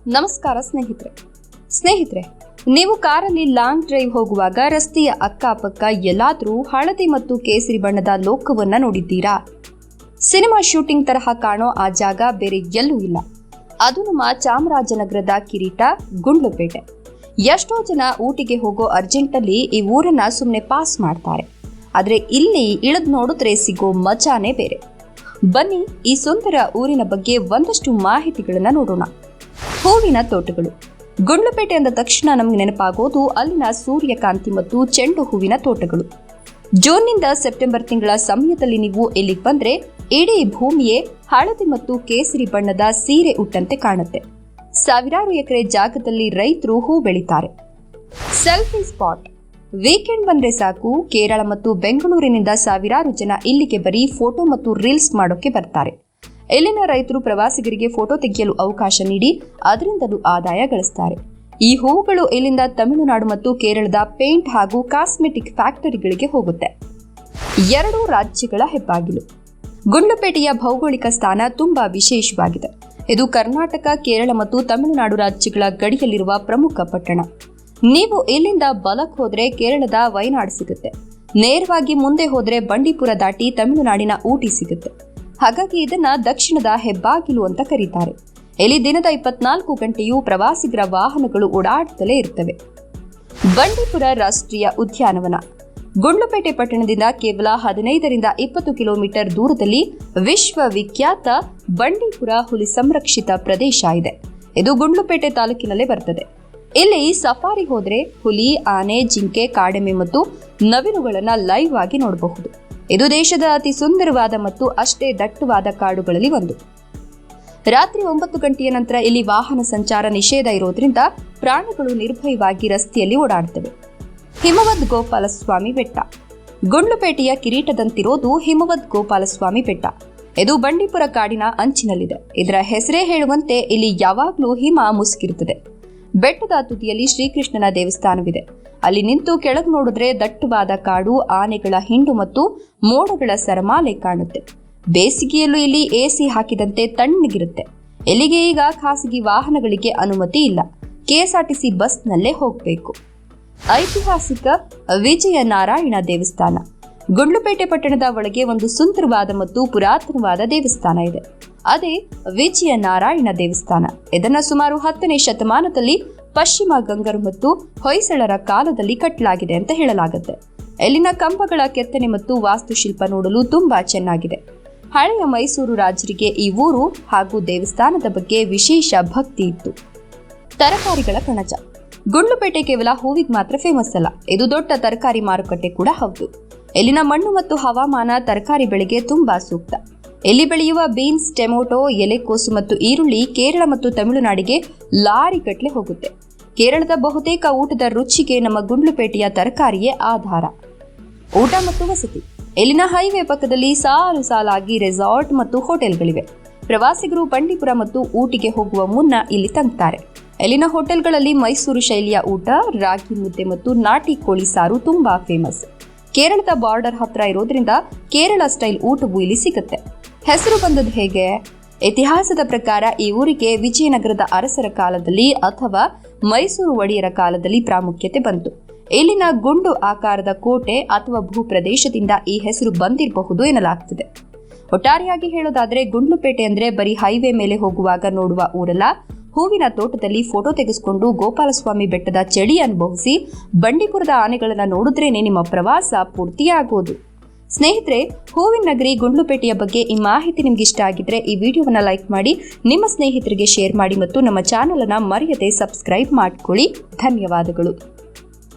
ನಮಸ್ಕಾರ ಸ್ನೇಹಿತರೆ, ನೀವು ಕಾರಲ್ಲಿ ಲಾಂಗ್ ಡ್ರೈವ್ ಹೋಗುವಾಗ ರಸ್ತೆಯ ಅಕ್ಕಪಕ್ಕ ಎಲ್ಲಾದರೂ ಹಳದಿ ಮತ್ತು ಕೇಸರಿ ಬಣ್ಣದ ಲೋಕವನ್ನ ನೋಡಿದ್ದೀರಾ? ಸಿನಿಮಾ ಶೂಟಿಂಗ್ ತರಹ ಕಾಣೋ ಆ ಜಾಗ ಬೇರೆ ಎಲ್ಲೂ ಇಲ್ಲ. ಅದು ನಮ್ಮ ಚಾಮರಾಜನಗರದ ಕಿರೀಟ ಗುಂಡ್ಲುಪೇಟೆ. ಎಷ್ಟೋ ಜನ ಊಟಿಗೆ ಹೋಗೋ ಅರ್ಜೆಂಟಲ್ಲಿ ಈ ಊರನ್ನ ಸುಮ್ಮನೆ ಪಾಸ್ ಮಾಡ್ತಾರೆ. ಆದರೆ ಇಲ್ಲಿ ಇಳಿದು ನೋಡಿದ್ರೆ ಸಿಗೋ ಮಜಾನೇ ಬೇರೆ. ಬನ್ನಿ ಈ ಸುಂದರ ಊರಿನ ಬಗ್ಗೆ ಒಂದಷ್ಟು ಮಾಹಿತಿಗಳನ್ನ ನೋಡೋಣ. ಹೂವಿನ ತೋಟಗಳು. ಗುಂಡ್ಲುಪೇಟೆ ಅಂದ ತಕ್ಷಣ ನಮಗೆ ನೆನಪಾಗೋದು ಅಲ್ಲಿನ ಸೂರ್ಯಕಾಂತಿ ಮತ್ತು ಚೆಂಡು ಹೂವಿನ ತೋಟಗಳು. ಜೂನ್ನಿಂದ ಸೆಪ್ಟೆಂಬರ್ ತಿಂಗಳ ಸಮಯದಲ್ಲಿ ನೀವು ಇಲ್ಲಿಗೆ ಬಂದ್ರೆ ಇಡೀ ಭೂಮಿಯೇ ಹಳದಿ ಮತ್ತು ಕೇಸರಿ ಬಣ್ಣದ ಸೀರೆ ಉಟ್ಟಂತೆ ಕಾಣುತ್ತೆ. ಸಾವಿರಾರು ಎಕರೆ ಜಾಗದಲ್ಲಿ ರೈತರು ಹೂ ಬೆಳೀತಾರೆ. Selfie spot. ವೀಕೆಂಡ್ ಬಂದ್ರೆ ಸಾಕು, ಕೇರಳ ಮತ್ತು ಬೆಂಗಳೂರಿನಿಂದ ಸಾವಿರಾರು ಜನ ಇಲ್ಲಿಗೆ ಬರೀ ಫೋಟೋ ಮತ್ತು ರೀಲ್ಸ್ ಮಾಡೋಕೆ ಬರ್ತಾರೆ. ಇಲ್ಲಿನ ರೈತರು ಪ್ರವಾಸಿಗರಿಗೆ ಫೋಟೋ ತೆಗೆಯಲು ಅವಕಾಶ ನೀಡಿ ಅದರಿಂದಲೂ ಆದಾಯ ಗಳಿಸ್ತಾರೆ. ಈ ಹೂವುಗಳು ಇಲ್ಲಿಂದ ತಮಿಳುನಾಡು ಮತ್ತು ಕೇರಳದ ಪೇಂಟ್ ಹಾಗೂ ಕಾಸ್ಮೆಟಿಕ್ ಫ್ಯಾಕ್ಟರಿಗಳಿಗೆ ಹೋಗುತ್ತೆ. 2 ರಾಜ್ಯಗಳ ಹೆಬ್ಬಾಗಿಲು. ಗುಂಡ್ಲುಪೇಟೆಯ ಭೌಗೋಳಿಕ ಸ್ಥಾನ ತುಂಬಾ ವಿಶೇಷವಾಗಿದೆ. ಇದು ಕರ್ನಾಟಕ, ಕೇರಳ ಮತ್ತು ತಮಿಳುನಾಡು ರಾಜ್ಯಗಳ ಗಡಿಯಲ್ಲಿರುವ ಪ್ರಮುಖ ಪಟ್ಟಣ. ನೀವು ಇಲ್ಲಿಂದ ಬಲಕ್ಕೆ ಹೋದ್ರೆ ಕೇರಳದ ವಯನಾಡ್ ಸಿಗುತ್ತೆ. ನೇರವಾಗಿ ಮುಂದೆ ಹೋದ್ರೆ ಬಂಡೀಪುರ ದಾಟಿ ತಮಿಳುನಾಡಿನ ಊಟಿ ಸಿಗುತ್ತೆ. ಹಾಗಾಗಿ ಇದನ್ನ ದಕ್ಷಿಣದ ಹೆಬ್ಬಾಗಿಲು ಅಂತ ಕರೀತಾರೆ. ಇಲ್ಲಿ ದಿನದ 24 ಗಂಟೆಯೂ ಪ್ರವಾಸಿಗರ ವಾಹನಗಳು ಓಡಾಡುತ್ತಲೇ ಇರ್ತವೆ. ಬಂಡೀಪುರ ರಾಷ್ಟ್ರೀಯ ಉದ್ಯಾನವನ. ಗುಂಡ್ಲುಪೇಟೆ ಪಟ್ಟಣದಿಂದ ಕೇವಲ 15ರಿಂದ 20 ಕಿಲೋಮೀಟರ್ ದೂರದಲ್ಲಿ ವಿಶ್ವವಿಖ್ಯಾತ ಬಂಡೀಪುರ ಹುಲಿ ಸಂರಕ್ಷಿತ ಪ್ರದೇಶ ಇದೆ. ಇದು ಗುಂಡ್ಲುಪೇಟೆ ತಾಲೂಕಿನಲ್ಲೇ ಬರ್ತದೆ. ಇಲ್ಲಿ ಸಫಾರಿ ಹೋದ್ರೆ ಹುಲಿ, ಆನೆ, ಜಿಂಕೆ, ಕಾಡೆಮ್ಮೆ ಮತ್ತು ನವಿಲುಗಳನ್ನ ಲೈವ್ ಆಗಿ ನೋಡಬಹುದು. ಇದು ದೇಶದ ಅತಿ ಸುಂದರವಾದ ಮತ್ತು ಅಷ್ಟೇ ದಟ್ಟವಾದ ಕಾಡುಗಳಲ್ಲಿ ಒಂದು. ರಾತ್ರಿ 9 ಗಂಟೆಯ ನಂತರ ಇಲ್ಲಿ ವಾಹನ ಸಂಚಾರ ನಿಷೇಧ ಇರೋದ್ರಿಂದ ಪ್ರಾಣಿಗಳು ನಿರ್ಭಯವಾಗಿ ರಸ್ತೆಯಲ್ಲಿ ಓಡಾಡುತ್ತವೆ. ಹಿಮವದ್ ಗೋಪಾಲಸ್ವಾಮಿ ಬೆಟ್ಟ. ಗುಂಡ್ಲುಪೇಟೆಯ ಕಿರೀಟದಂತಿರೋದು ಹಿಮವದ್ ಗೋಪಾಲಸ್ವಾಮಿ ಬೆಟ್ಟ. ಇದು ಬಂಡೀಪುರ ಕಾಡಿನ ಅಂಚಿನಲ್ಲಿದೆ. ಇದರ ಹೆಸರೇ ಹೇಳುವಂತೆ ಇಲ್ಲಿ ಯಾವಾಗಲೂ ಹಿಮ ಮುಸುಕಿರುತ್ತದೆ. ಬೆಟ್ಟದ ತುದಿಯಲ್ಲಿ ಶ್ರೀಕೃಷ್ಣನ ದೇವಸ್ಥಾನವಿದೆ. ಅಲ್ಲಿ ನಿಂತು ಕೆಳಗೆ ನೋಡಿದ್ರೆ ದಟ್ಟವಾದ ಕಾಡು, ಆನೆಗಳ ಹಿಂಡು ಮತ್ತು ಮೋಡಗಳ ಸರಮಾಲೆ ಕಾಣುತ್ತೆ. ಬೇಸಿಗೆಯಲ್ಲೂ ಇಲ್ಲಿ ಎಸಿ ಹಾಕಿದಂತೆ ತಣ್ಣಗಿರುತ್ತೆ. ಇಲ್ಲಿಗೆ ಈಗ ಖಾಸಗಿ ವಾಹನಗಳಿಗೆ ಅನುಮತಿ ಇಲ್ಲ. ಕೆಎಸ್ಆರ್ಟಿಸಿ ಬಸ್ನಲ್ಲೇ ಹೋಗಬೇಕು. ಐತಿಹಾಸಿಕ ವಿಜಯನಾರಾಯಣ ದೇವಸ್ಥಾನ. ಗುಂಡ್ಲುಪೇಟೆ ಪಟ್ಟಣದ ಒಳಗೆ ಒಂದು ಸುಂದರವಾದ ಮತ್ತು ಪುರಾತನವಾದ ದೇವಸ್ಥಾನ ಇದೆ. ಅದೇ ವಿಜಯನಾರಾಯಣ ದೇವಸ್ಥಾನ. ಇದನ್ನ ಸುಮಾರು 10ನೇ ಶತಮಾನದಲ್ಲಿ ಪಶ್ಚಿಮ ಗಂಗರು ಮತ್ತು ಹೊಯ್ಸಳರ ಕಾಲದಲ್ಲಿ ಕಟ್ಟಲಾಗಿದೆ ಅಂತ ಹೇಳಲಾಗುತ್ತೆ. ಇಲ್ಲಿನ ಕಂಬಗಳ ಕೆತ್ತನೆ ಮತ್ತು ವಾಸ್ತುಶಿಲ್ಪ ನೋಡಲು ತುಂಬಾ ಚೆನ್ನಾಗಿದೆ. ಹಳೆಯ ಮೈಸೂರು ರಾಜರಿಗೆ ಈ ಊರು ಹಾಗೂ ದೇವಸ್ಥಾನದ ಬಗ್ಗೆ ವಿಶೇಷ ಭಕ್ತಿ ಇತ್ತು. ತರಕಾರಿಗಳ ಕಣಜ. ಗುಂಡ್ಲುಪೇಟೆ ಕೇವಲ ಹೂವಿಗೆ ಮಾತ್ರ ಫೇಮಸ್ ಅಲ್ಲ, ಇದು ದೊಡ್ಡ ತರಕಾರಿ ಮಾರುಕಟ್ಟೆ ಕೂಡ ಹೌದು. ಇಲ್ಲಿನ ಮಣ್ಣು ಮತ್ತು ಹವಾಮಾನ ತರಕಾರಿ ಬೆಳೆಗೆ ತುಂಬಾ ಸೂಕ್ತ. ಇಲ್ಲಿ ಬೆಳೆಯುವ ಬೀನ್ಸ್, ಟೊಮೆಟೊ, ಎಲೆಕೋಸು ಮತ್ತು ಈರುಳ್ಳಿ ಕೇರಳ ಮತ್ತು ತಮಿಳುನಾಡಿಗೆ ಲಾರಿಗಟ್ಟಲೆ ಹೋಗುತ್ತೆ. ಕೇರಳದ ಬಹುತೇಕ ಊಟದ ರುಚಿಗೆ ನಮ್ಮ ಗುಂಡ್ಲುಪೇಟೆಯ ತರಕಾರಿಯೇ ಆಧಾರ. ಊಟ ಮತ್ತು ವಸತಿ. ಇಲ್ಲಿನ ಹೈವೇ ಪಕ್ಕದಲ್ಲಿ ಸಾಲು ಸಾಲಾಗಿ ರೆಸಾರ್ಟ್ ಮತ್ತು ಹೋಟೆಲ್ಗಳಿವೆ. ಪ್ರವಾಸಿಗರು ಬಂಡೀಪುರ ಮತ್ತು ಊಟಿಗೆ ಹೋಗುವ ಮುನ್ನ ಇಲ್ಲಿ ತಂಗ್ತಾರೆ. ಇಲ್ಲಿನ ಹೋಟೆಲ್ಗಳಲ್ಲಿ ಮೈಸೂರು ಶೈಲಿಯ ಊಟ, ರಾಗಿ ಮುದ್ದೆ ಮತ್ತು ನಾಟಿ ಕೋಳಿ ಸಾರು ತುಂಬಾ ಫೇಮಸ್. ಕೇರಳದ ಬಾರ್ಡರ್ ಹತ್ರ ಇರೋದ್ರಿಂದ ಕೇರಳ ಸ್ಟೈಲ್ ಊಟವೂ ಇಲ್ಲಿ ಸಿಗುತ್ತೆ. ಹೆಸರು ಬಂದದ್ದು ಹೇಗೆ? ಇತಿಹಾಸದ ಪ್ರಕಾರ ಈ ಊರಿಗೆ ವಿಜಯನಗರದ ಅರಸರ ಕಾಲದಲ್ಲಿ ಅಥವಾ ಮೈಸೂರು ಒಡೆಯರ ಕಾಲದಲ್ಲಿ ಪ್ರಾಮುಖ್ಯತೆ ಬಂತು. ಇಲ್ಲಿನ ಗುಂಡು ಆಕಾರದ ಕೋಟೆ ಅಥವಾ ಭೂಪ್ರದೇಶದಿಂದ ಈ ಹೆಸರು ಬಂದಿರಬಹುದು ಎನ್ನಲಾಗ್ತಿದೆ. ಒಟ್ಟಾರೆಯಾಗಿ ಹೇಳೋದಾದ್ರೆ ಗುಂಡ್ಲುಪೇಟೆ ಅಂದ್ರೆ ಬರೀ ಹೈವೇ ಮೇಲೆ ಹೋಗುವಾಗ ನೋಡುವ ಊರಲ್ಲ. ಹೂವಿನ ತೋಟದಲ್ಲಿ ಫೋಟೋ ತೆಗೆಸಿಕೊಂಡು ಗೋಪಾಲಸ್ವಾಮಿ ಬೆಟ್ಟದ ಚಳಿ ಅನುಭವಿಸಿ ಬಂಡೀಪುರದ ಆನೆಗಳನ್ನ ನೋಡಿದ್ರೇನೆ ನಿಮ್ಮ ಪ್ರವಾಸ ಪೂರ್ತಿಯಾಗೋದು. ಸ್ನೇಹಿತರೆ, ಹೂವಿನ ನಗರಿ ಗುಂಡ್ಲುಪೇಟೆಯ ಬಗ್ಗೆ ಈ ಮಾಹಿತಿ ನಿಮ್ಗೆ ಇಷ್ಟ ಆಗಿದ್ರೆ ಈ ವಿಡಿಯೋವನ್ನ ಲೈಕ್ ಮಾಡಿ, ನಿಮ್ಮ ಸ್ನೇಹಿತರಿಗೆ ಶೇರ್ ಮಾಡಿ ಮತ್ತು ನಮ್ಮ ಚಾನೆಲ್ ಅನ್ನ ಮರೆಯದೆ ಸಬ್ಸ್ಕ್ರೈಬ್ ಮಾಡ್ಕೊಳ್ಳಿ. ಧನ್ಯವಾದಗಳು.